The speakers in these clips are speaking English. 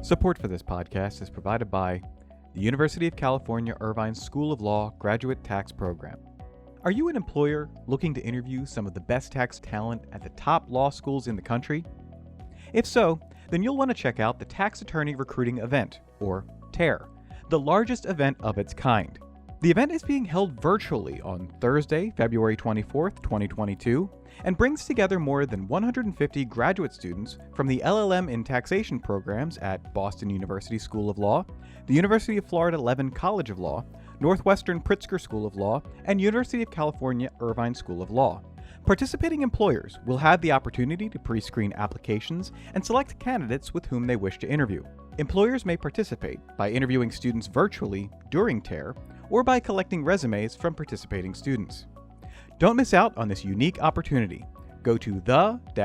Support for this podcast is provided by the University of California Irvine School of Law Graduate Tax Program. Are you an employer looking to interview some of the best tax talent at the top law schools in the country? If so, then you'll want to check out the Tax Attorney Recruiting Event, or TARE, the largest event of its kind. The event is being held virtually on Thursday, February 24th, 2022, and brings together more than 150 graduate students from the LLM in Taxation programs at Boston University School of Law, the University of Florida Levin College of Law, Northwestern Pritzker School of Law, and University of California Irvine School of Law. Participating employers will have the opportunity to pre-screen applications and select candidates with whom they wish to interview. Employers may participate by interviewing students virtually during TARE or by collecting resumes from participating students. Don't miss out on this unique opportunity. Go to the-tare.com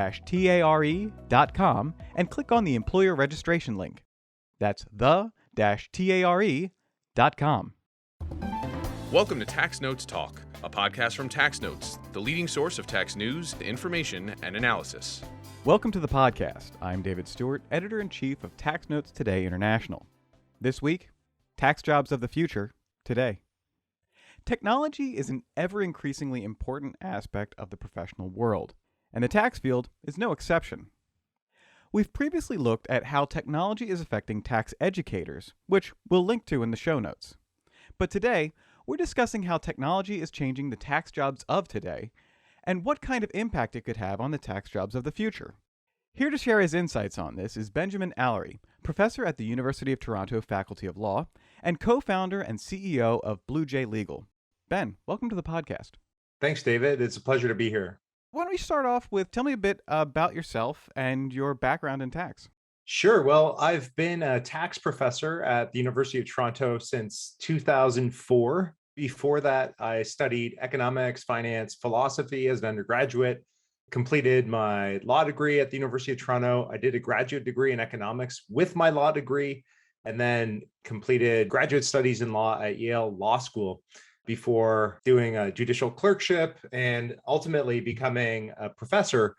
and click on the employer registration link. That's the-tare.com. Welcome to Tax Notes Talk, a podcast from Tax Notes, the leading source of tax news, information, and analysis. Welcome to the podcast. I'm David Stewart, Editor-in-Chief of Tax Notes Today International. This week, tax jobs of the future, today. Technology is an ever-increasingly important aspect of the professional world, and the tax field is no exception. We've previously looked at how technology is affecting tax educators, which we'll link to in the show notes. But today, we're discussing how technology is changing the tax jobs of today and what kind of impact it could have on the tax jobs of the future. Here to share his insights on this is Benjamin Alarie, professor at the University of Toronto Faculty of Law and co-founder and CEO of Blue Jay Legal. Ben, welcome to the podcast. Thanks, David. It's a pleasure to be here. Why don't we start off with, tell me a bit about yourself and your background in tax. Sure. Well, I've been a tax professor at the University of Toronto since 2004. Before that, I studied economics, finance, philosophy as an undergraduate, completed my law degree at the University of Toronto. I did a graduate degree in economics with my law degree, and then completed graduate studies in law at Yale Law School before doing a judicial clerkship and ultimately becoming a professor.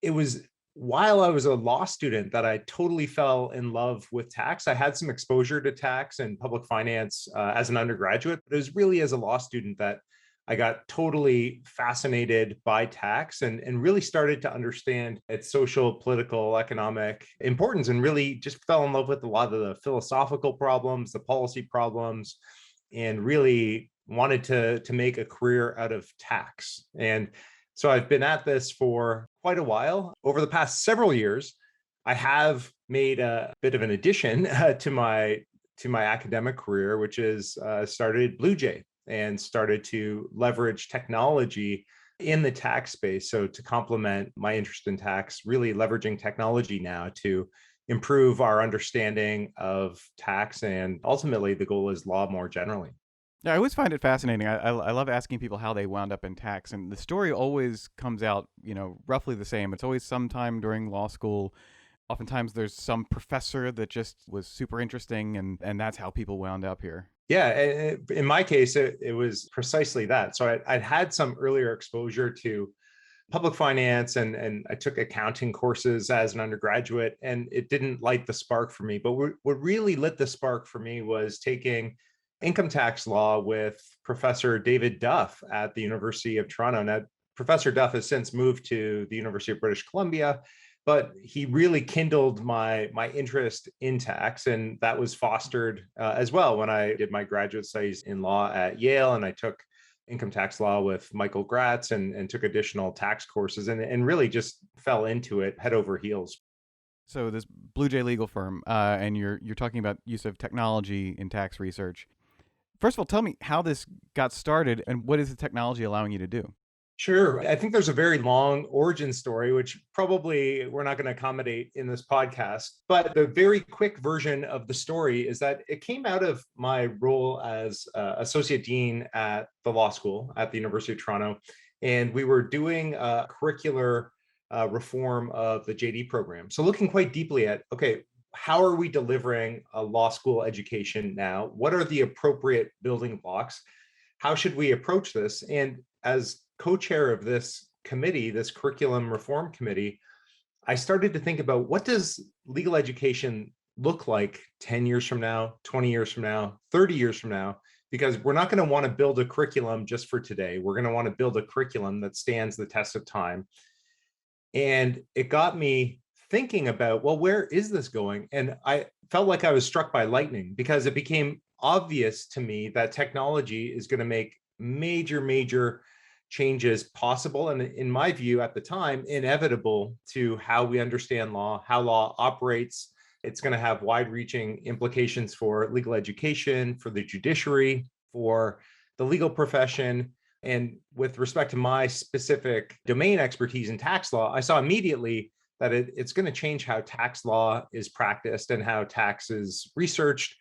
It was while I was a law student that I totally fell in love with tax. I had some exposure to tax and public finance as an undergraduate, but it was really as a law student that I got totally fascinated by tax and really started to understand its social, political, economic importance, and really just fell in love with a lot of the philosophical problems, the policy problems, and really wanted to make a career out of tax. And so I've been at this for quite a while. Over the past several years, I have made a bit of an addition to my academic career, which is started Blue Jay and started to leverage technology in the tax space. So to complement my interest in tax, really leveraging technology now to improve our understanding of tax. And ultimately, the goal is law more generally. Yeah, I always find it fascinating. I love asking people how they wound up in tax, and the story always comes out, roughly the same. It's always sometime during law school. Oftentimes there's some professor that just was super interesting, and that's how people wound up here. Yeah, in my case, it was precisely that. So I'd had some earlier exposure to public finance, and I took accounting courses as an undergraduate, and it didn't light the spark for me. But what really lit the spark for me was taking income tax law with Professor David Duff at the University of Toronto. Now, Professor Duff has since moved to the University of British Columbia, but he really kindled my interest in tax, and that was fostered as well when I did my graduate studies in law at Yale, and I took income tax law with Michael Gratz and took additional tax courses and really just fell into it head over heels. So this Blue Jay legal firm, and you're talking about use of technology in tax research. First of all, tell me how this got started and what is the technology allowing you to do? Sure. I think there's a very long origin story, which probably we're not going to accommodate in this podcast. But the very quick version of the story is that it came out of my role as associate dean at the law school at the University of Toronto. And we were doing a curricular reform of the JD program. So looking quite deeply at, okay, how are we delivering a law school education now? What are the appropriate building blocks? How should we approach this? And as co-chair of this committee, this curriculum reform committee, I started to think about what does legal education look like 10 years from now, 20 years from now, 30 years from now? Because we're not going to want to build a curriculum just for today. We're going to want to build a curriculum that stands the test of time. And it got me thinking about, well, where is this going? And I felt like I was struck by lightning, because it became obvious to me that technology is going to make major changes possible. And in my view, at the time, inevitable to how we understand law, how law operates. It's going to have wide reaching implications for legal education, for the judiciary, for the legal profession. And with respect to my specific domain expertise in tax law, I saw immediately that it's going to change how tax law is practiced and how tax is researched.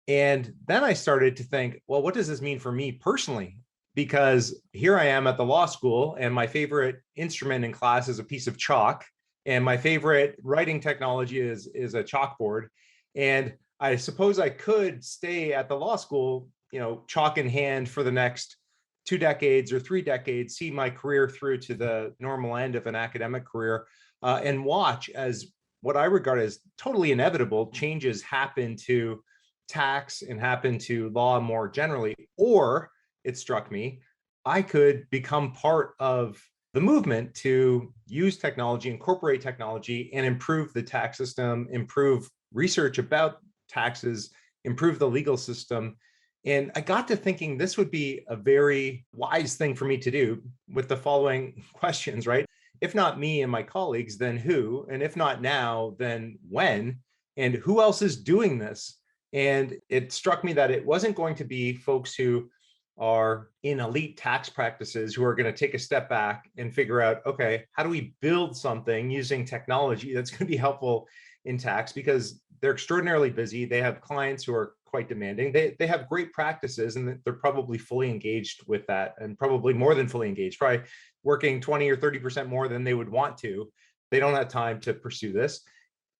And then I started to think, well, what does this mean for me personally? Because here I am at the law school, and my favorite instrument in class is a piece of chalk, and my favorite writing technology is a chalkboard. And I suppose I could stay at the law school, chalk in hand for the next 2 decades or 3 decades, see my career through to the normal end of an academic career, and watch as what I regard as totally inevitable changes happen to tax and happen to law more generally. Or it struck me, I could become part of the movement to use technology, incorporate technology, and improve the tax system, improve research about taxes, improve the legal system. And I got to thinking this would be a very wise thing for me to do, with the following questions, right? If not me and my colleagues, then who? And if not now, then when? And who else is doing this? And it struck me that it wasn't going to be folks who are in elite tax practices who are going to take a step back and figure out, okay, how do we build something using technology that's going to be helpful in tax? Because they're extraordinarily busy. They have clients who are quite demanding. They have great practices, and they're probably fully engaged with that, and probably more than fully engaged, probably working 20 or 30% more than they would want to. They don't have time to pursue this.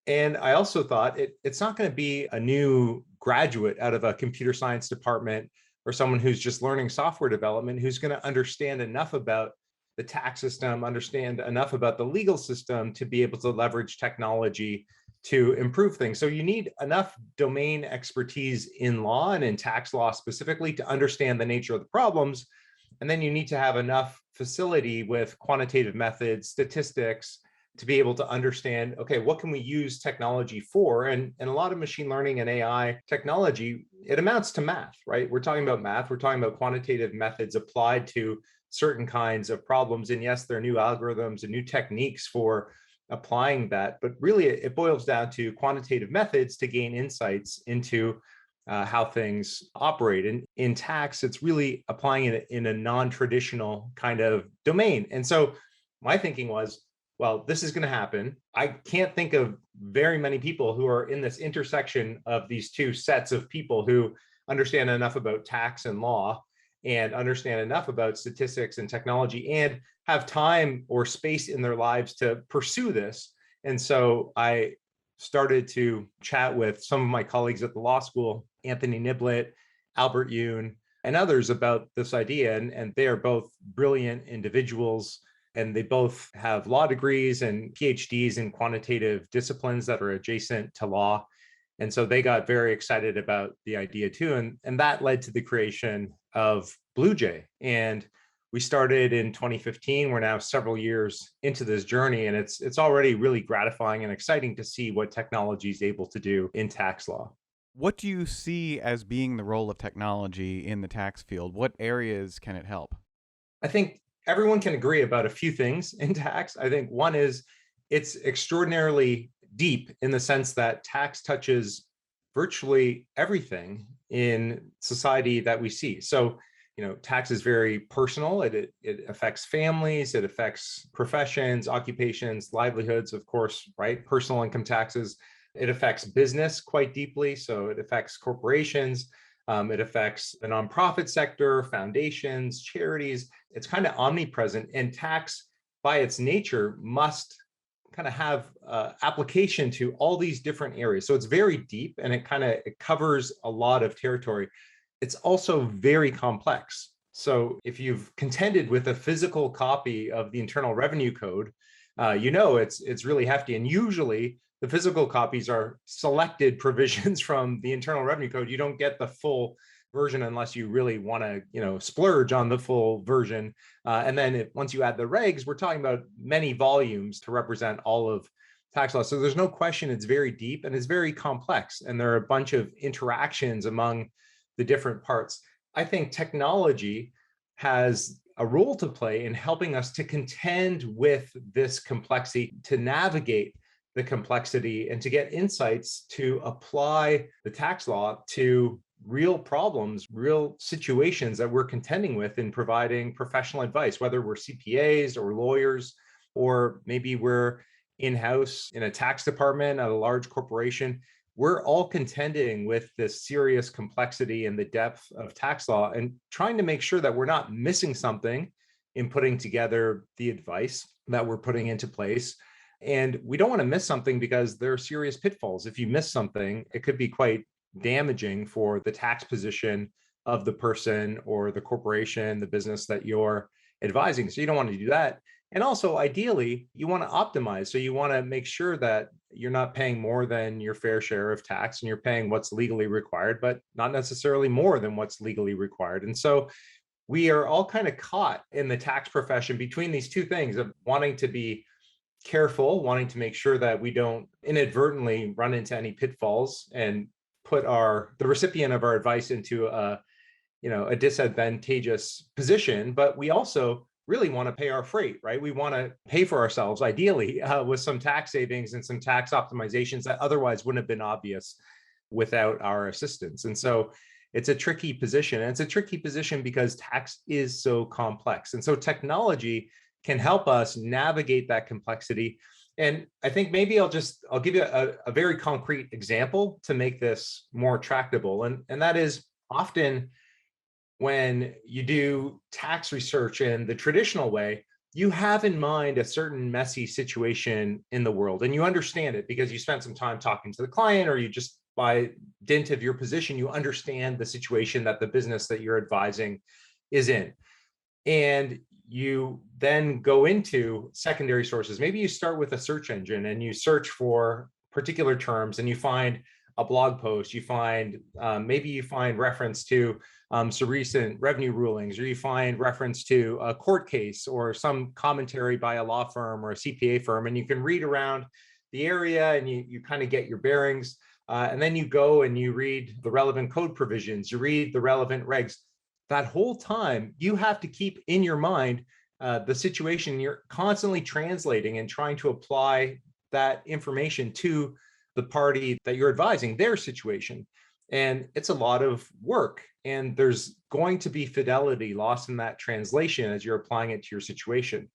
And I also thought it's not going to be a new graduate out of a computer science department or someone who's just learning software development who's going to understand enough about the tax system, understand enough about the legal system to be able to leverage technology to improve things. So you need enough domain expertise in law and in tax law specifically to understand the nature of the problems. And then you need to have enough facility with quantitative methods, statistics, to be able to understand, okay, what can we use technology for? And a lot of machine learning and AI technology, it amounts to math, right? We're talking about math. We're talking about quantitative methods applied to certain kinds of problems. And yes, there are new algorithms and new techniques for applying that. But really, it boils down to quantitative methods to gain insights into how things operate. And in tax, it's really applying it in a non-traditional kind of domain. And so my thinking was, well, this is going to happen. I can't think of very many people who are in this intersection of these two sets of people who understand enough about tax and law and understand enough about statistics and technology and have time or space in their lives to pursue this. And so I started to chat with some of my colleagues at the law school, Anthony Niblett, Albert Yoon, and others about this idea. And they are both brilliant individuals. And they both have law degrees and PhDs in quantitative disciplines that are adjacent to law. And so they got very excited about the idea too. And that led to the creation of BlueJay. And we started in 2015. We're now several years into this journey, and it's already really gratifying and exciting to see what technology is able to do in tax law. What do you see as being the role of technology in the tax field? What areas can it help? I think everyone can agree about a few things in tax. I think one is it's extraordinarily deep in the sense that tax touches virtually everything in society that we see. So, tax is very personal. It affects families, it affects professions, occupations, livelihoods, of course, right? Personal income taxes. It affects business quite deeply. So it affects corporations. It affects the nonprofit sector, foundations, charities. It's kind of omnipresent, and tax by its nature must kind of have application to all these different areas. So it's very deep, and it covers a lot of territory. It's also very complex. So if you've contended with a physical copy of the Internal Revenue Code, it's really hefty. And usually the physical copies are selected provisions from the Internal Revenue Code. You don't get the full version unless you really want to, splurge on the full version. And then once you add the regs, we're talking about many volumes to represent all of tax law. So there's no question it's very deep and it's very complex. And there are a bunch of interactions among the different parts. I think technology has a role to play in helping us to contend with this complexity, to navigate the complexity, and to get insights to apply the tax law to real problems, real situations that we're contending with in providing professional advice, whether we're CPAs or lawyers, or maybe we're in-house in a tax department at a large corporation. We're all contending with this serious complexity and the depth of tax law and trying to make sure that we're not missing something in putting together the advice that we're putting into place. And we don't want to miss something because there are serious pitfalls. If you miss something, it could be quite damaging for the tax position of the person or the corporation, the business that you're advising. So you don't want to do that. And also, ideally, you want to optimize. So you want to make sure that you're not paying more than your fair share of tax and you're paying what's legally required, but not necessarily more than what's legally required. And so we are all kind of caught in the tax profession between these two things of wanting to be careful, wanting to make sure that we don't inadvertently run into any pitfalls and put the recipient of our advice into a disadvantageous position. But we also really want to pay our freight, right? We want to pay for ourselves, ideally, with some tax savings and some tax optimizations that otherwise wouldn't have been obvious without our assistance. And so it's a tricky position. And it's a tricky position because tax is so complex. And so technology can help us navigate that complexity. And I think maybe I'll give you a very concrete example to make this more tractable. And that is, often when you do tax research in the traditional way, you have in mind a certain messy situation in the world, and you understand it because you spent some time talking to the client, or you just, by dint of your position, you understand the situation that the business that you're advising is in. And you then go into secondary sources. Maybe you start with a search engine and you search for particular terms and you find a blog post, maybe you find reference to some recent revenue rulings, or you find reference to a court case or some commentary by a law firm or a CPA firm, and you can read around the area and you kind of get your bearings. And then you go and you read the relevant code provisions, you read the relevant regs. That whole time, you have to keep in your mind the situation. You're constantly translating and trying to apply that information to the party that you're advising, their situation. And it's a lot of work. And there's going to be fidelity lost in that translation as you're applying it to your situation.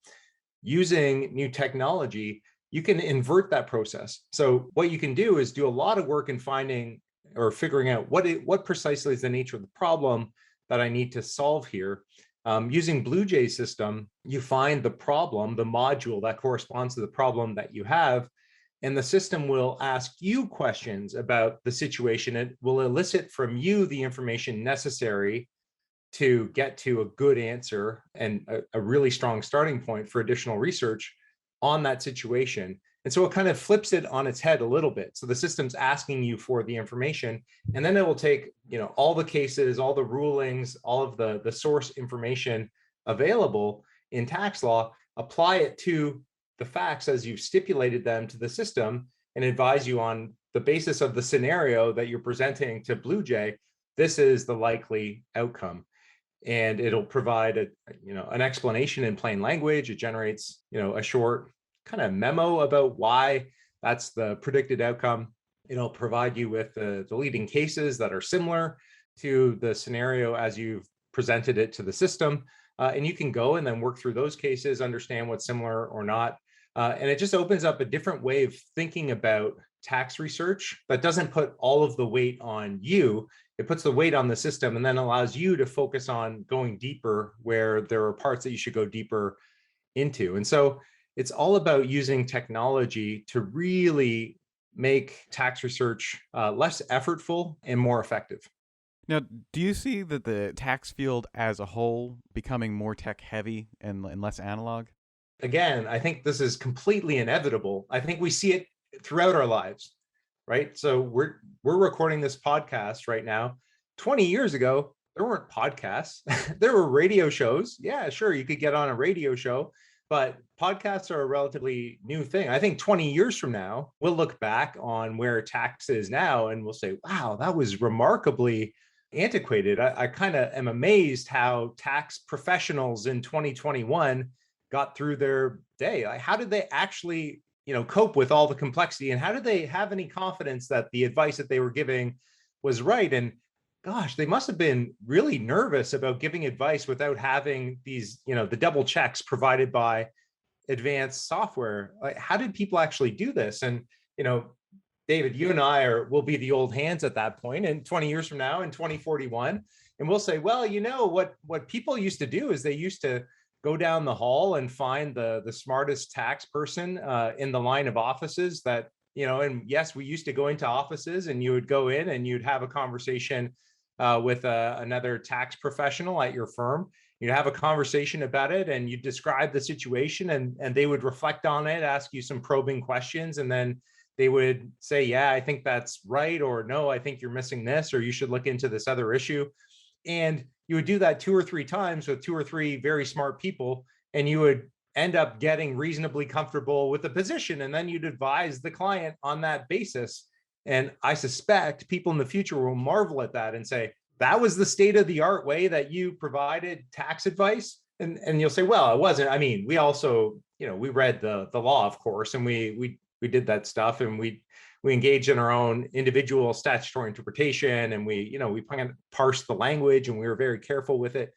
Using new technology, you can invert that process. So what you can do is do a lot of work in finding or figuring out what precisely is the nature of the problem that I need to solve here. Using BlueJay's system, you find the problem, the module that corresponds to the problem that you have, and the system will ask you questions about the situation. It will elicit from you the information necessary to get to a good answer and a really strong starting point for additional research on that situation. And so it kind of flips it on its head a little bit. So the system's asking you for the information, and then it will take, all the cases, all the rulings, all of the source information available in tax law, apply it to the facts as you've stipulated them to the system, and advise you on the basis of the scenario that you're presenting to BlueJay. This is the likely outcome. And it'll provide an explanation in plain language. It generates, a short kind of memo about why that's the predicted outcome. It'll provide you with the leading cases that are similar to the scenario as you've presented it to the system. And you can go and then work through those cases, understand what's similar or not. And it just opens up a different way of thinking about tax research that doesn't put all of the weight on you. It puts the weight on the system and then allows you to focus on going deeper where there are parts that you should go deeper into. And so it's all about using technology to really make tax research less effortful and more effective. Now, do you see that the tax field as a whole becoming more tech heavy and less analog? again, I think this is completely inevitable. I think we see it throughout our lives, right? So we're recording this podcast right now. 20 years ago, there weren't podcasts. There were radio shows. Yeah, sure, you could get on a radio show, but podcasts are a relatively new thing. I think 20 years from now, we'll look back on where tax is now and we'll say, wow, that was remarkably antiquated. I kind of am amazed how tax professionals in 2021 got through their day. Like, how did they actually, cope with all the complexity, and how did they have any confidence that the advice that they were giving was right? And gosh, they must have been really nervous about giving advice without having these, the double checks provided by advanced software. Like, how did people actually do this? And, David, you and I will be the old hands at that point, and 20 years from now in 2041, and we'll say, well, what people used to do is they used to go down the hall and find the smartest tax person in the line of offices that, and yes, we used to go into offices and you would go in and you'd have a conversation with another tax professional at your firm. You'd have a conversation about it and you describe the situation, and they would reflect on it, ask you some probing questions, and then they would say, yeah, I think that's right, or no, I think you're missing this, or you should look into this other issue. And you would do that 2 or 3 times with 2 or 3 very smart people, and you would end up getting reasonably comfortable with the position, and then you'd advise the client on that basis. And I suspect people in the future will marvel at that and say, that was the state of the art way that you provided tax advice. And you'll say, well, it wasn't. I mean, we also, we read the law, of course, and we did that stuff, and we engaged in our own individual statutory interpretation, and we kind of parsed the language, and we were very careful with it.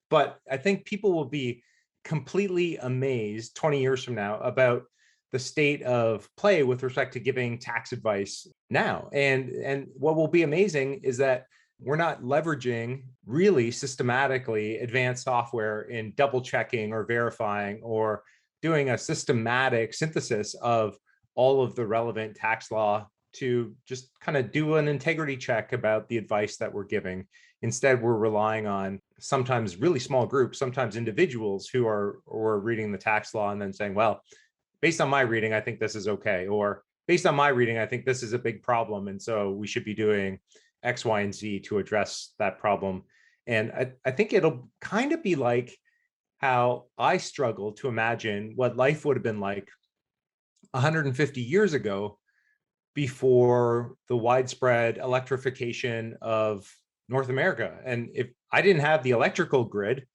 But I think people will be completely amazed 20 years from now about the state of play with respect to giving tax advice now. And what will be amazing is that we're not leveraging really systematically advanced software in double checking or verifying or doing a systematic synthesis of all of the relevant tax law to just kind of do an integrity check about the advice that we're giving. Instead, we're relying on sometimes really small groups, sometimes individuals who are reading the tax law and then saying, well, based on my reading, I think this is okay. Or based on my reading, I think this is a big problem, and so we should be doing X, Y, and Z to address that problem. And I think it'll kind of be like how I struggle to imagine what life would have been like 150 years ago before the widespread electrification of North America. And if I didn't have the electrical grid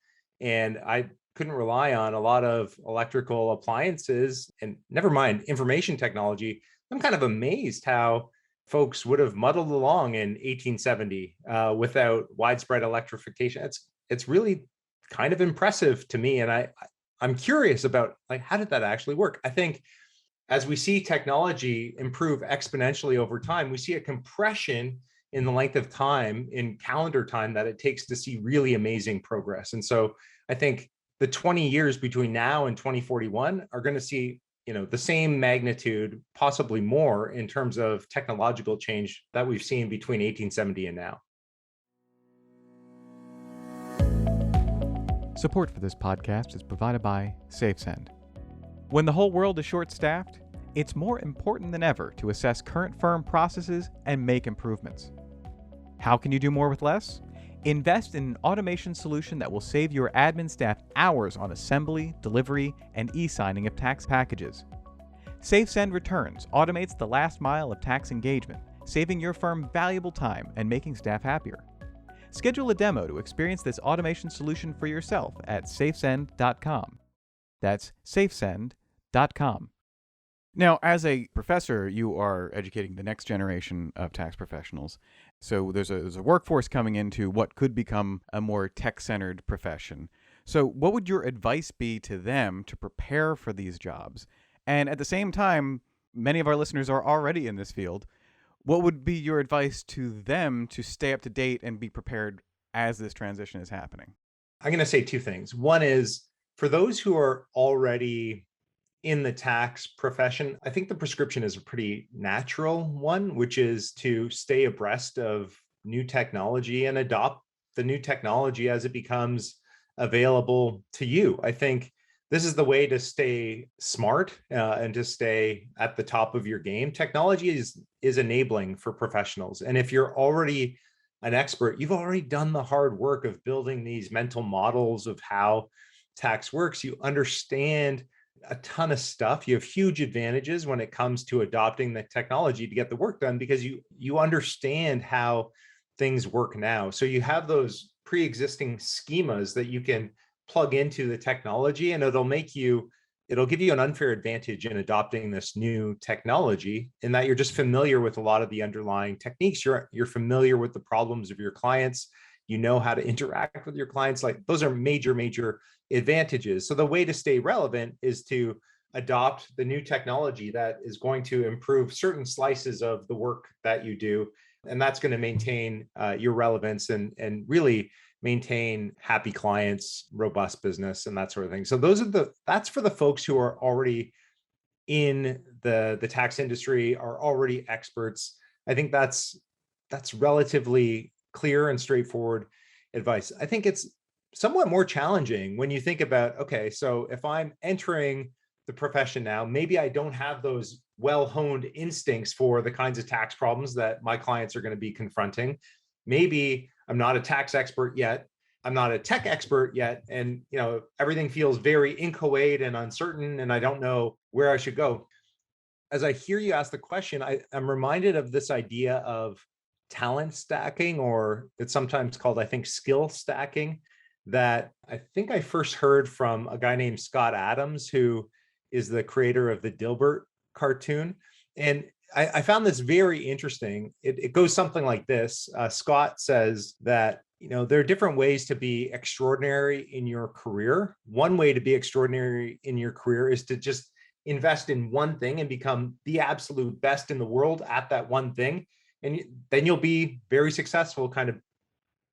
and I couldn't rely on a lot of electrical appliances, and never mind information technology, I'm kind of amazed how folks would have muddled along in 1870 without widespread electrification. It's really kind of impressive to me. And I'm curious about, like, how did that actually work? I think as we see technology improve exponentially over time, we see a compression in the length of time, in calendar time, that it takes to see really amazing progress. And so I think the 20 years between now and 2041 are going to see, the same magnitude, possibly more, in terms of technological change that we've seen between 1870 and now. Support for this podcast is provided by SafeSend. When the whole world is short-staffed, it's more important than ever to assess current firm processes and make improvements. How can you do more with less? Invest in an automation solution that will save your admin staff hours on assembly, delivery, and e-signing of tax packages. SafeSend Returns automates the last mile of tax engagement, saving your firm valuable time and making staff happier. Schedule a demo to experience this automation solution for yourself at safesend.com. That's safesend.com. Now, as a professor, you are educating the next generation of tax professionals. So there's a workforce coming into what could become a more tech-centered profession. So what would your advice be to them to prepare for these jobs? And at the same time, many of our listeners are already in this field. What would be your advice to them to stay up to date and be prepared as this transition is happening? I'm going to say 2 things. One is, for those who are already in the tax profession, I think the prescription is a pretty natural one, which is to stay abreast of new technology and adopt the new technology as it becomes available to you. I think this is the way to stay smart and to stay at the top of your game. Technology is enabling for professionals. And if you're already an expert, you've already done the hard work of building these mental models of how tax works. You understand a ton of stuff. You have huge advantages when it comes to adopting the technology to get the work done because you understand how things work now. So you have those pre-existing schemas that you can plug into the technology, and it'll give you an unfair advantage in adopting this new technology in that you're just familiar with a lot of the underlying techniques. You're familiar with the problems of your clients. You know how to interact with your clients. Like, those are major advantages. So the way to stay relevant is to adopt the new technology that is going to improve certain slices of the work that you do. And that's going to maintain your relevance and really maintain happy clients, robust business, and that sort of thing. So that's for the folks who are already in the tax industry, are already experts. I think that's relatively clear and straightforward advice. I think it's somewhat more challenging when you think about, okay, so if I'm entering the profession now, maybe I don't have those well-honed instincts for the kinds of tax problems that my clients are going to be confronting. Maybe I'm not a tax expert yet. I'm not a tech expert yet. And, everything feels very inchoate and uncertain, and I don't know where I should go. As I hear you ask the question, I'm reminded of this idea of talent stacking, or it's sometimes called, I think, skill stacking, that I think I first heard from a guy named Scott Adams, who is the creator of the Dilbert cartoon. And I found this very interesting. It goes something like this. Scott says that, there are different ways to be extraordinary in your career. One way to be extraordinary in your career is to just invest in one thing and become the absolute best in the world at that one thing. And then you'll be very successful, kind of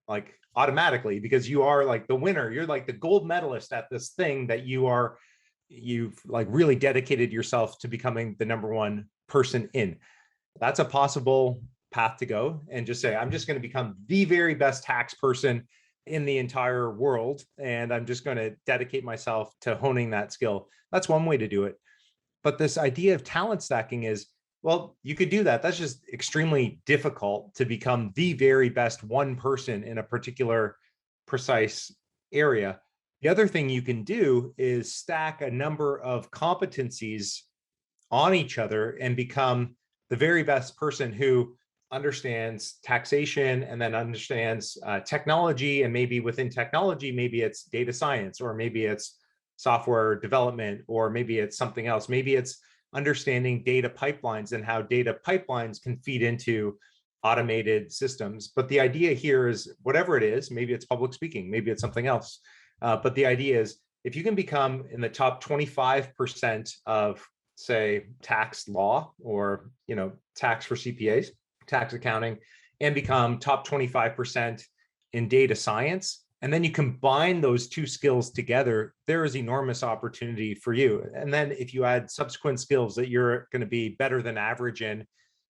like automatically, because you are like the winner. You're like the gold medalist at this thing that you've like really dedicated yourself to becoming the number one person in. That's a possible path to go, and just say, I'm just going to become the very best tax person in the entire world, and I'm just going to dedicate myself to honing that skill. That's one way to do it. But this idea of talent stacking is, well, you could do that. That's just extremely difficult to become the very best one person in a particular precise area. The other thing you can do is stack a number of competencies on each other and become the very best person who understands taxation and then understands technology. And maybe within technology, maybe it's data science, or maybe it's software development, or maybe it's something else. Maybe it's understanding data pipelines and how data pipelines can feed into automated systems. But the idea here is, whatever it is, maybe it's public speaking, maybe it's something else. But the idea is, if you can become in the top 25% of, say, tax law, or, tax for CPAs, tax accounting, and become top 25% in data science, and then you combine those two skills together, there is enormous opportunity for you. And then if you add subsequent skills that you're going to be better than average in,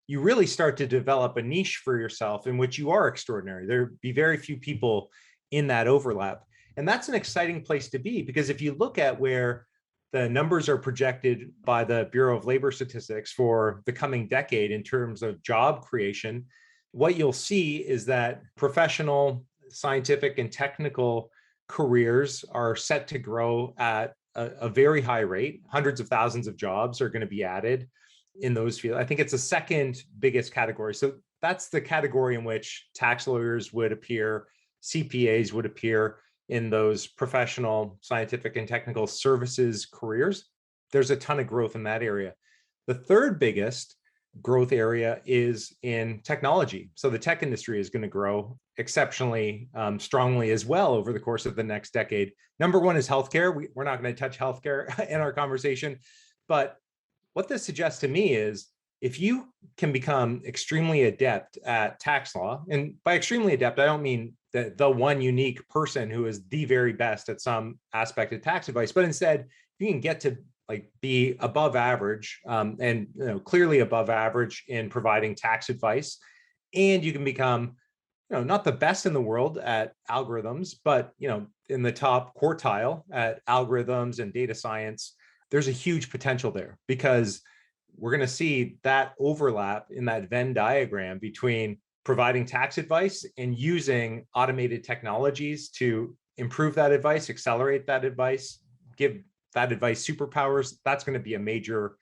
you really start to develop a niche for yourself in which you are extraordinary. There'd be very few people in that overlap. And that's an exciting place to be, because if you look at where the numbers are projected by the Bureau of Labor Statistics for the coming decade in terms of job creation, what you'll see is that professional, scientific, and technical careers are set to grow at a very high rate. Hundreds of thousands of jobs are going to be added in those fields. I think it's the second biggest category. So that's the category in which tax lawyers would appear, CPAs would appear, in those professional, scientific, and technical services careers. There's a ton of growth in that area. The third biggest growth area is in technology. So the tech industry is going to grow exceptionally strongly as well over the course of the next decade. Number one is healthcare. We're not going to touch healthcare in our conversation, but what this suggests to me is, if you can become extremely adept at tax law, and by extremely adept, I don't mean the one unique person who is the very best at some aspect of tax advice, but instead, you can get to like be above average and clearly above average in providing tax advice, and you can become not the best in the world at algorithms, but in the top quartile at algorithms and data science, there's a huge potential there because we're going to see that overlap in that Venn diagram between providing tax advice and using automated technologies to improve that advice, accelerate that advice, give that advice superpowers. That's going to be a major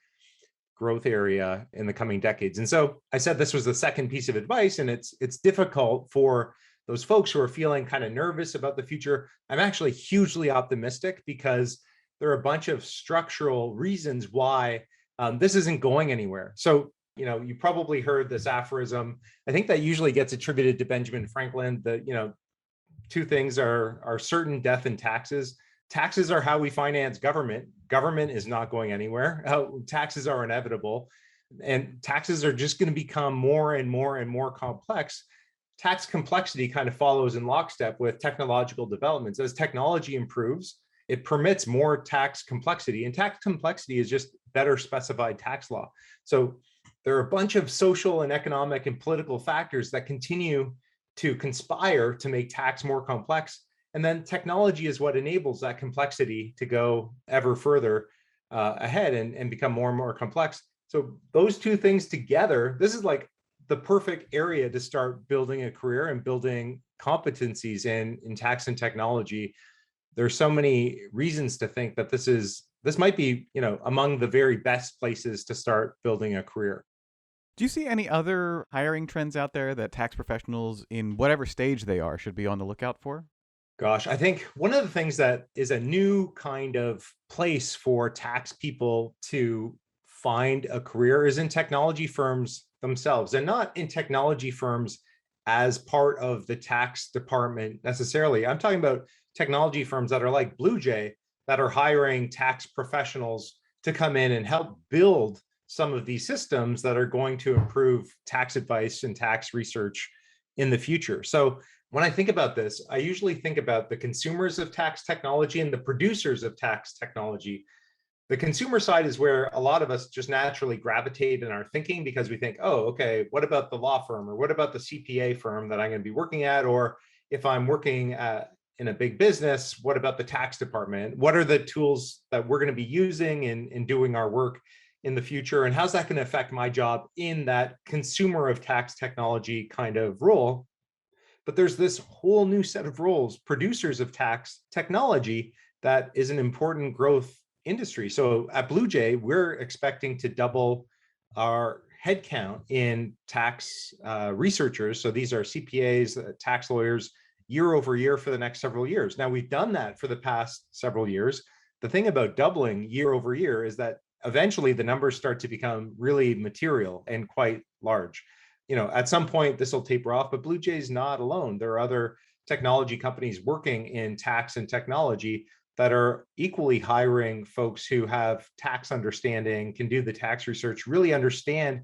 growth area in the coming decades. And so I said this was the second piece of advice, and it's difficult for those folks who are feeling kind of nervous about the future. I'm actually hugely optimistic because there are a bunch of structural reasons why this isn't going anywhere. So, you probably heard this aphorism. I think that usually gets attributed to Benjamin Franklin, that, two things are certain: death and taxes. Taxes are how we finance government. Government is not going anywhere. Taxes are inevitable, and taxes are just going to become more and more and more complex. Tax complexity kind of follows in lockstep with technological developments. As technology improves, it permits more tax complexity, and tax complexity is just better specified tax law. So there are a bunch of social and economic and political factors that continue to conspire to make tax more complex. And then technology is what enables that complexity to go ever further ahead and become more and more complex. So those two things together, this is like the perfect area to start building a career and building competencies in tax and technology. There's so many reasons to think that this might be, among the very best places to start building a career. Do you see any other hiring trends out there that tax professionals in whatever stage they are should be on the lookout for? Gosh, I think one of the things that is a new kind of place for tax people to find a career is in technology firms themselves, and not in technology firms as part of the tax department necessarily. I'm talking about technology firms that are like Blue Jay, that are hiring tax professionals to come in and help build some of these systems that are going to improve tax advice and tax research in the future. So when I think about this, I usually think about the consumers of tax technology and the producers of tax technology. The consumer side is where a lot of us just naturally gravitate in our thinking, because we think, oh, okay, what about the law firm, or what about the CPA firm that I'm going to be working at? Or if I'm working in a big business, what about the tax department? What are the tools that we're going to be using in doing our work in the future? And how's that going to affect my job in that consumer of tax technology kind of role? But there's this whole new set of roles, producers of tax technology, that is an important growth industry. So at Blue Jay, we're expecting to double our headcount in tax researchers. So these are CPAs, tax lawyers, year over year for the next several years. Now, we've done that for the past several years. The thing about doubling year over year is that eventually the numbers start to become really material and quite large. At some point this will taper off, but Blue Jay is not alone. There are other technology companies working in tax and technology that are equally hiring folks who have tax understanding, can do the tax research, really understand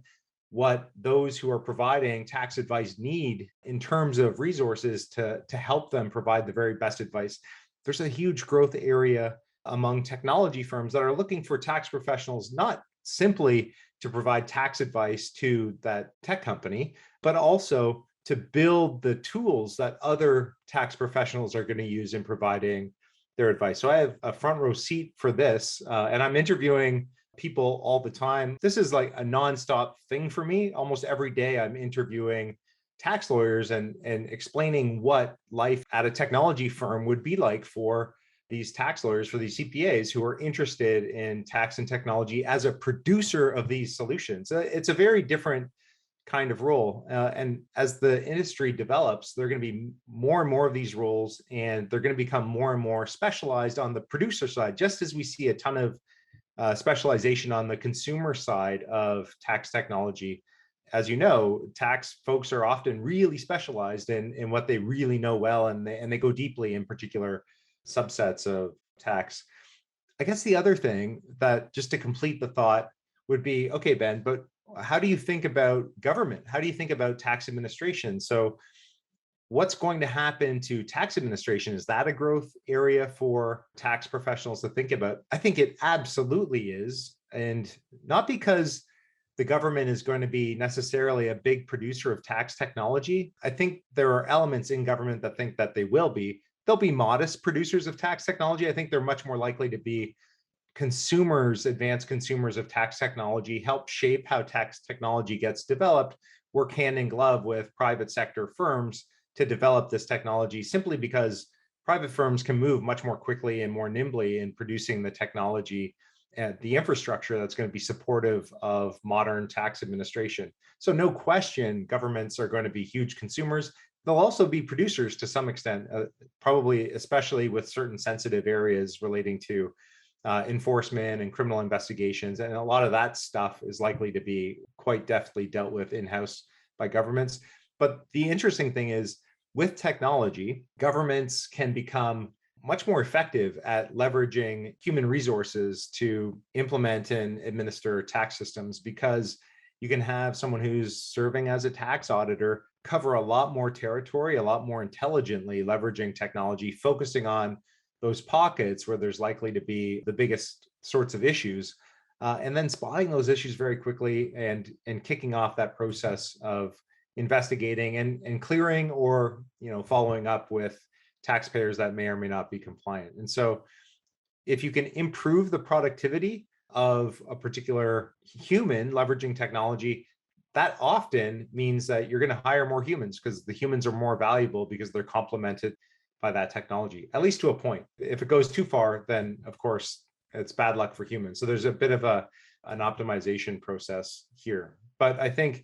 what those who are providing tax advice need in terms of resources to help them provide the very best advice. There's a huge growth area among technology firms that are looking for tax professionals, not simply to provide tax advice to that tech company, but also to build the tools that other tax professionals are going to use in providing their advice. So I have a front row seat for this, and I'm interviewing people all the time. This is like a nonstop thing for me. Almost every day I'm interviewing tax lawyers and explaining what life at a technology firm would be like for these tax lawyers, for these CPAs who are interested in tax and technology as a producer of these solutions. It's a very different kind of role. And as the industry develops, there are going to be more and more of these roles, and they're going to become more and more specialized on the producer side, just as we see a ton of specialization on the consumer side of tax technology. As you know, tax folks are often really specialized in what they really know well, and they go deeply in particular subsets of tax. I guess the other thing that, just to complete the thought, would be, okay, Ben, but how do you think about government? How do you think about tax administration? So what's going to happen to tax administration? Is that a growth area for tax professionals to think about? I think it absolutely is. And not because the government is going to be necessarily a big producer of tax technology. I think there are elements in government that think that they will be. They'll be modest producers of tax technology. I think they're much more likely to be consumers, advanced consumers of tax technology, help shape how tax technology gets developed, work hand in glove with private sector firms to develop this technology, simply because private firms can move much more quickly and more nimbly in producing the technology and the infrastructure that's going to be supportive of modern tax administration. So no question, governments are going to be huge consumers. They'll also be producers to some extent, probably especially with certain sensitive areas relating to enforcement and criminal investigations. And a lot of that stuff is likely to be quite deftly dealt with in-house by governments. But the interesting thing is, with technology, governments can become much more effective at leveraging human resources to implement and administer tax systems, because you can have someone who's serving as a tax auditor cover a lot more territory, a lot more intelligently, leveraging technology, focusing on those pockets where there's likely to be the biggest sorts of issues, and then spotting those issues very quickly and kicking off that process of investigating and clearing, or following up with taxpayers that may or may not be compliant. And so if you can improve the productivity of a particular human leveraging technology, that often means that you're going to hire more humans, because the humans are more valuable because they're complemented by that technology, at least to a point. If it goes too far, then of course it's bad luck for humans. So there's a bit of an optimization process here. But I think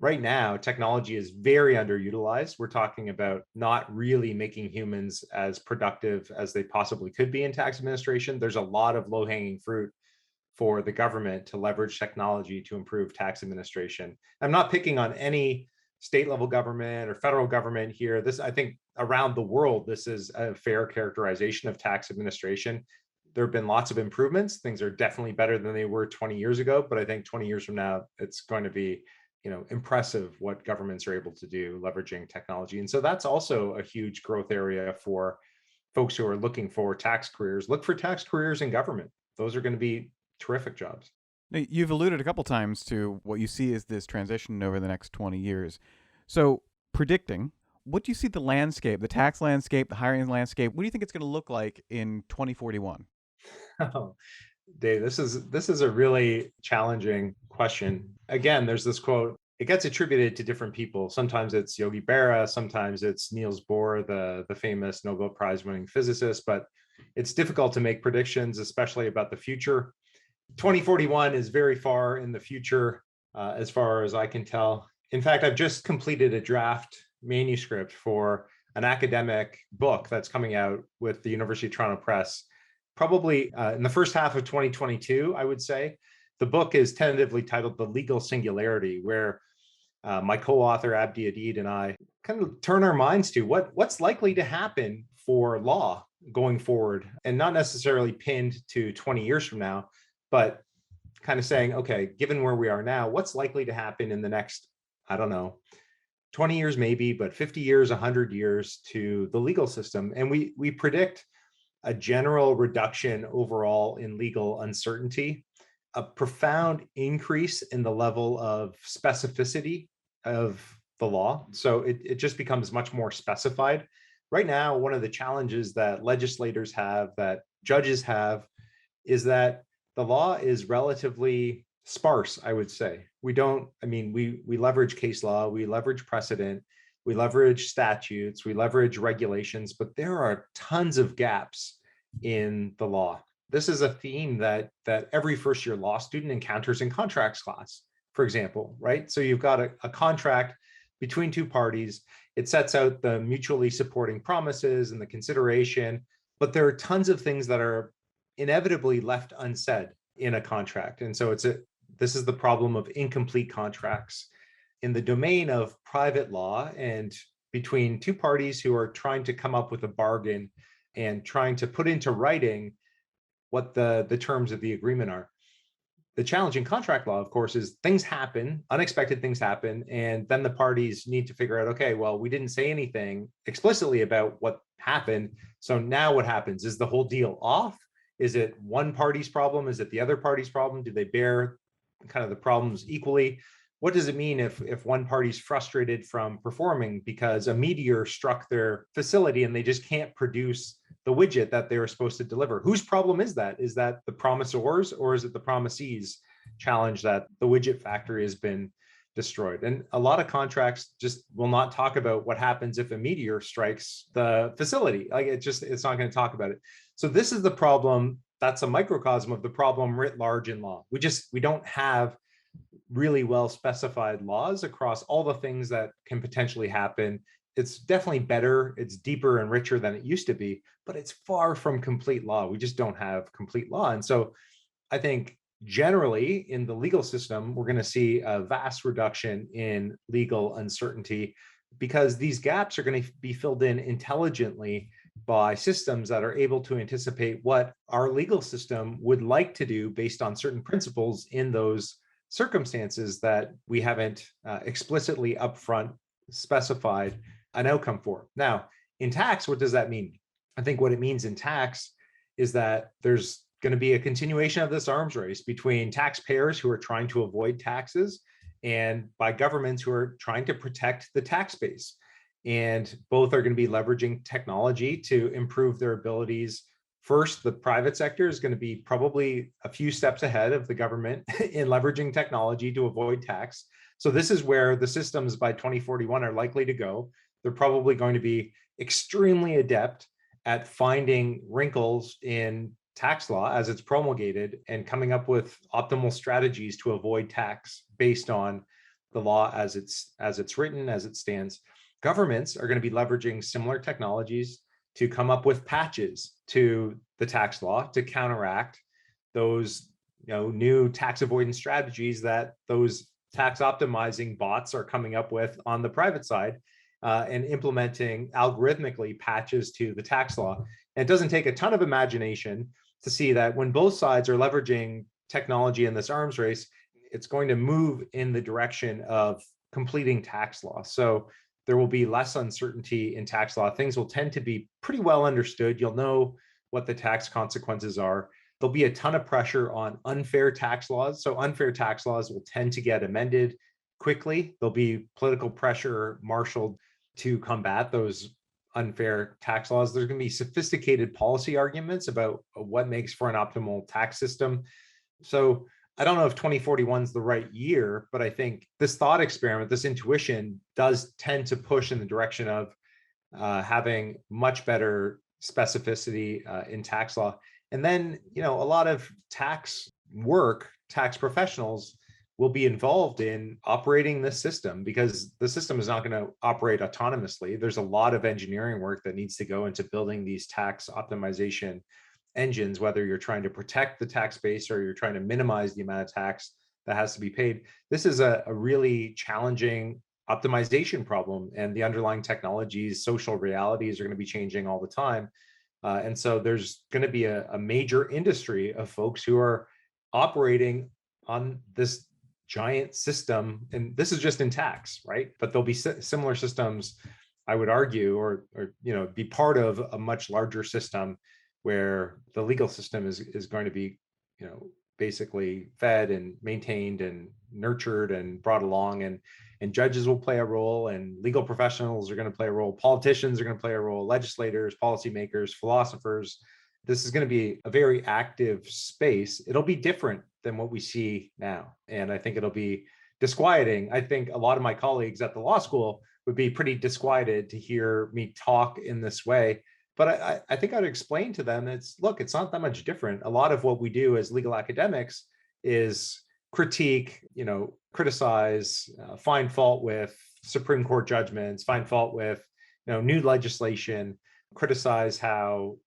right now, technology is very underutilized. We're talking about not really making humans as productive as they possibly could be in tax administration. There's a lot of low-hanging fruit for the government to leverage technology to improve tax administration. I'm not picking on any state level government or federal government here. I think around the world, this is a fair characterization of tax administration. There have been lots of improvements. Things are definitely better than they were 20 years ago, but I think 20 years from now, it's going to be impressive what governments are able to do leveraging technology. And so that's also a huge growth area for folks who are looking for tax careers. Look for tax careers in government. Those are going to be terrific jobs. Now, you've alluded a couple times to what you see as this transition over the next 20 years. So predicting, what do you see the landscape, the tax landscape, the hiring landscape, what do you think it's going to look like in 2041? Oh, Dave, this is a really challenging question. Again, there's this quote, it gets attributed to different people. Sometimes it's Yogi Berra, sometimes it's Niels Bohr, the famous Nobel Prize winning physicist, but it's difficult to make predictions, especially about the future. 2041 is very far in the future, as far as I can tell. In fact, I've just completed a draft manuscript for an academic book that's coming out with the University of Toronto Press, probably in the first half of 2022, I would say. The book is tentatively titled The Legal Singularity, where my co-author Abdi Adid and I kind of turn our minds to what's likely to happen for law going forward, and not necessarily pinned to 20 years from now, but kind of saying, okay, given where we are now, what's likely to happen in the next, I don't know, 20 years maybe, but 50 years, 100 years to the legal system. And we predict a general reduction overall in legal uncertainty, a profound increase in the level of specificity of the law. So it just becomes much more specified. Right now, one of the challenges that legislators have, that judges have, is that the law is relatively sparse, I would say. We leverage case law, we leverage precedent, we leverage statutes, we leverage regulations, but there are tons of gaps in the law. This is a theme that every first year law student encounters in contracts class, for example, right? So you've got a contract between two parties. It sets out the mutually supporting promises and the consideration, but there are tons of things that are inevitably left unsaid in a contract. And so this is the problem of incomplete contracts. In the domain of private law and between two parties who are trying to come up with a bargain and trying to put into writing what the terms of the agreement are. The challenge in contract law, of course, is things happen, unexpected things happen, and then the parties need to figure out, okay, well, we didn't say anything explicitly about what happened, so now what happens? Is the whole deal off? Is it one party's problem? Is it the other party's problem? Do they bear kind of the problems equally? what does it mean if one party's frustrated from performing because a meteor struck their facility and they just can't produce the widget that they were supposed to deliver? Whose problem is that? Is that the promisors, or is it the promisees' challenge that the widget factory has been destroyed? And a lot of contracts just will not talk about what happens if a meteor strikes the facility. Like it's not going to talk about it. So this is the problem. That's a microcosm of the problem writ large in law. We don't have really well specified laws across all the things that can potentially happen. It's definitely better, it's deeper and richer than it used to be, but it's far from complete law. We just don't have complete law. And so I think generally in the legal system, we're going to see a vast reduction in legal uncertainty because these gaps are going to be filled in intelligently by systems that are able to anticipate what our legal system would like to do based on certain principles in those circumstances that we haven't explicitly upfront specified an outcome for. Now, in tax, what does that mean? I think what it means in tax is that there's going to be a continuation of this arms race between taxpayers who are trying to avoid taxes and by governments who are trying to protect the tax base. And both are going to be leveraging technology to improve their abilities. First, the private sector is going to be probably a few steps ahead of the government in leveraging technology to avoid tax. So this is where the systems by 2041 are likely to go. They're probably going to be extremely adept at finding wrinkles in tax law as it's promulgated and coming up with optimal strategies to avoid tax based on the law as it's written, as it stands. Governments are going to be leveraging similar technologies to come up with patches to the tax law to counteract those new tax avoidance strategies that those tax optimizing bots are coming up with on the private side and implementing algorithmically patches to the tax law. And it doesn't take a ton of imagination to see that when both sides are leveraging technology in this arms race, it's going to move in the direction of completing tax law. So there will be less uncertainty in tax law. Things will tend to be pretty well understood. You'll know what the tax consequences are. There'll be a ton of pressure on unfair tax laws. So unfair tax laws will tend to get amended quickly. There'll be political pressure marshaled to combat those unfair tax laws. There's going to be sophisticated policy arguments about what makes for an optimal tax system. So I don't know if 2041 is the right year, but I think this thought experiment, this intuition does tend to push in the direction of having much better specificity in tax law. And then, a lot of tax professionals will be involved in operating this system because the system is not going to operate autonomously. There's a lot of engineering work that needs to go into building these tax optimization engines, whether you're trying to protect the tax base or you're trying to minimize the amount of tax that has to be paid. This is a really challenging optimization problem, and the underlying technologies, social realities are going to be changing all the time. And so there's going to be a major industry of folks who are operating on this giant system. And this is just in tax, right? But there'll be similar systems, I would argue, or be part of a much larger system where the legal system is going to be, basically fed and maintained and nurtured and brought along, and judges will play a role, and legal professionals are going to play a role, politicians are going to play a role, legislators, policymakers, philosophers. This is going to be a very active space. It'll be different than what we see now, and I think it'll be disquieting. I think a lot of my colleagues at the law school would be pretty disquieted to hear me talk in this way. But I think I'd explain to them, it's not that much different. A lot of what we do as legal academics is critique, criticize, find fault with Supreme Court judgments, find fault with, new legislation, criticize how,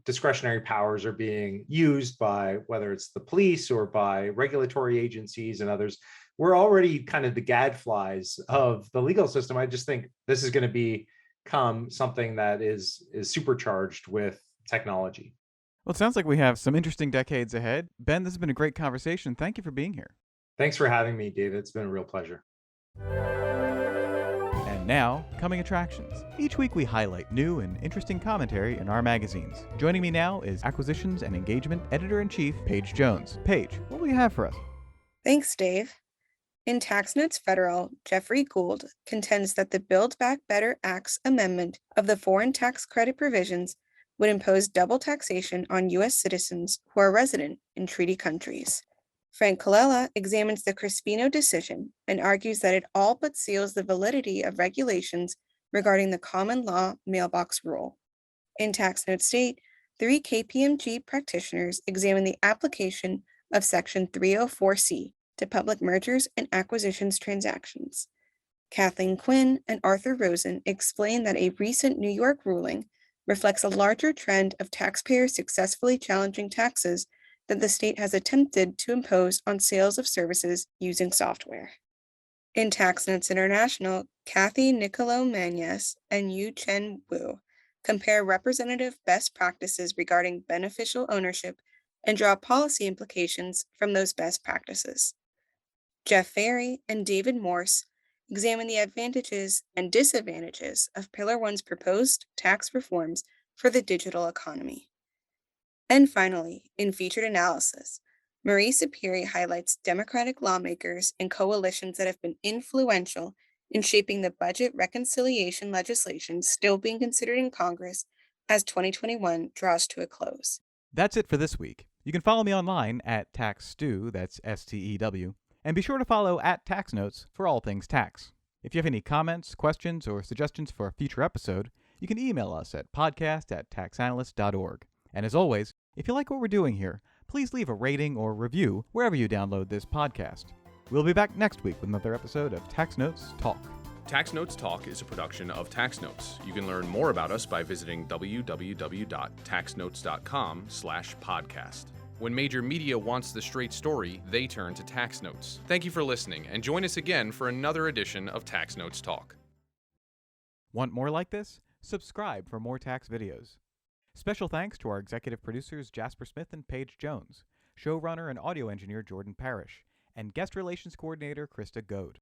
discretionary powers are being used by whether it's the police or by regulatory agencies and others. We're already kind of the gadflies of the legal system. I just think this is going to become something that is supercharged with technology. Well, it sounds like we have some interesting decades ahead. Ben, this has been a great conversation. Thank you for being here. Thanks for having me, David. It's been a real pleasure. And now, coming attractions. Each week we highlight new and interesting commentary in our magazines. Joining me now is Acquisitions and Engagement Editor-in-Chief, Paige Jones. Paige, what will you have for us? Thanks, Dave. In Tax Notes Federal, Jeffrey Gould contends that the Build Back Better Act's amendment of the foreign tax credit provisions would impose double taxation on U.S. citizens who are resident in treaty countries. Frank Colella examines the Crispino decision and argues that it all but seals the validity of regulations regarding the common law mailbox rule. In Tax Note State, 3 KPMG practitioners examine the application of Section 304C to public mergers and acquisitions transactions. Kathleen Quinn and Arthur Rosen explain that a recent New York ruling reflects a larger trend of taxpayers successfully challenging taxes that the state has attempted to impose on sales of services using software. In Tax Notes International, Kathy Nicolo-Mañez and Yu Chen Wu compare representative best practices regarding beneficial ownership and draw policy implications from those best practices. Jeff Ferry and David Morse examine the advantages and disadvantages of Pillar 1's proposed tax reforms for the digital economy. And finally, in featured analysis, Marie Sapiri highlights Democratic lawmakers and coalitions that have been influential in shaping the budget reconciliation legislation still being considered in Congress as 2021 draws to a close. That's it for this week. You can follow me online at TaxStew, that's STEW, and be sure to follow at Tax Notes for all things tax. If you have any comments, questions, or suggestions for a future episode, you can email us at podcast@taxanalyst.org. And as always, if you like what we're doing here, please leave a rating or review wherever you download this podcast. We'll be back next week with another episode of Tax Notes Talk. Tax Notes Talk is a production of Tax Notes. You can learn more about us by visiting www.taxnotes.com/podcast. When major media wants the straight story, they turn to Tax Notes. Thank you for listening, and join us again for another edition of Tax Notes Talk. Want more like this? Subscribe for more tax videos. Special thanks to our executive producers Jasper Smith and Paige Jones, showrunner and audio engineer Jordan Parrish, and guest relations coordinator Christa Goad.